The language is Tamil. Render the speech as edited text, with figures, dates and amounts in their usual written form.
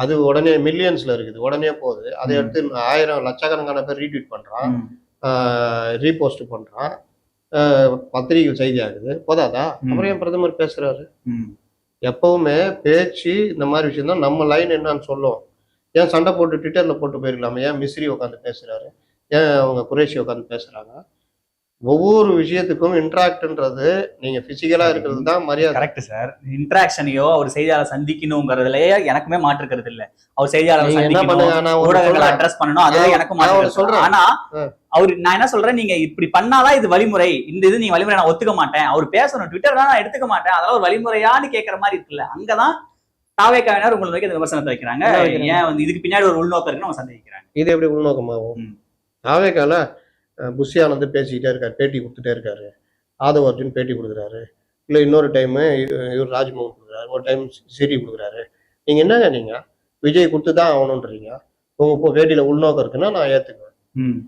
அது உடனே மில்லியன்ஸ்ல இருக்குது, உடனே போகுது. அதை எடுத்து 1000 லட்சக்கணக்கான பேர் ரீட்வீட் பண்றான், ரீபோஸ்ட் பண்றான், பத்திரிகை செய்தி ஆகுது. போதாதா? அப்புறம் ஏன் பிரதமர் பேசுறாரு? எப்பவுமே பேச்சு இந்த மாதிரி விஷயம் தான். நம்ம லைன் என்னன்னு சொல்லுவோம். ஏன் சண்டை போட்டு ட்விட்டர்ல போட்டு போயிருக்கலாமே? ஏன் மிஸ்ரி உட்காந்து பேசுறாரு? ஏன் அவங்க குரேஷி உட்காந்து பேசுறாங்க? ஒவ்வொரு விஷயத்துக்கும் இன்ட்ராக்ட்ன்றது நீங்க பிசிக்கலா இருக்கிறது தான் மரியாதை. Correct sir. இன்ட்ராக்ஷனையோ அவர் செய்தியாளர் சந்திக்கணுங்கிறதுலயே எனக்குமே மாற்றுக்கிறது இல்ல. அவர் செய்தியாளர் சந்திக்கணும், ஊடகங்களை அட்ரஸ் பண்ணணும், அதே எனக்கும் மாற்று. ஆனா அவர் நான் என்ன சொல்றேன், நீங்க இப்படி பண்ணாதான் இது வழிமுறை, இந்த இது நீங்க வழிமுறை நான் ஒத்துக்க மாட்டேன், அவர் பேசணும் ட்விட்டர் தான் நான் எடுத்துக்க மாட்டேன், அதெல்லாம் ஒரு வழிமுறையான்னு கேட்கற மாதிரி இருக்குல்ல. அங்கதான் தாவேக்காவினர் உங்களை நோக்கி விமர்சனத்தை வைக்கிறாங்க. ஏன் வந்து இதுக்கு பின்னாடி ஒரு உள்நோக்கம் இருக்குன்னு அவங்க சந்தேகிக்கிறாங்க. இது எப்படி உள்நோக்கமாகும்? தாவேக்கால புஷி ஆனந்த் பேசிக்கிட்டே இருக்காரு, பேட்டி கொடுத்துட்டே இருக்காரு. ஆதவ் அர்ஜுன் பேட்டி கொடுக்குறாரு, இல்லை இன்னொரு டைமு இவர் ராஜ்மோகன் கொடுக்குறாரு, ஒரு டைம் சிரி கொடுக்குறாரு. நீங்கள் என்னங்க, நீங்கள் விஜய் கொடுத்து தான் ஆகணுன்றீங்க. உங்கள் பேட்டியில் உள்நோக்கம் இருக்குன்னா நான் ஏற்றுக்குவேன்.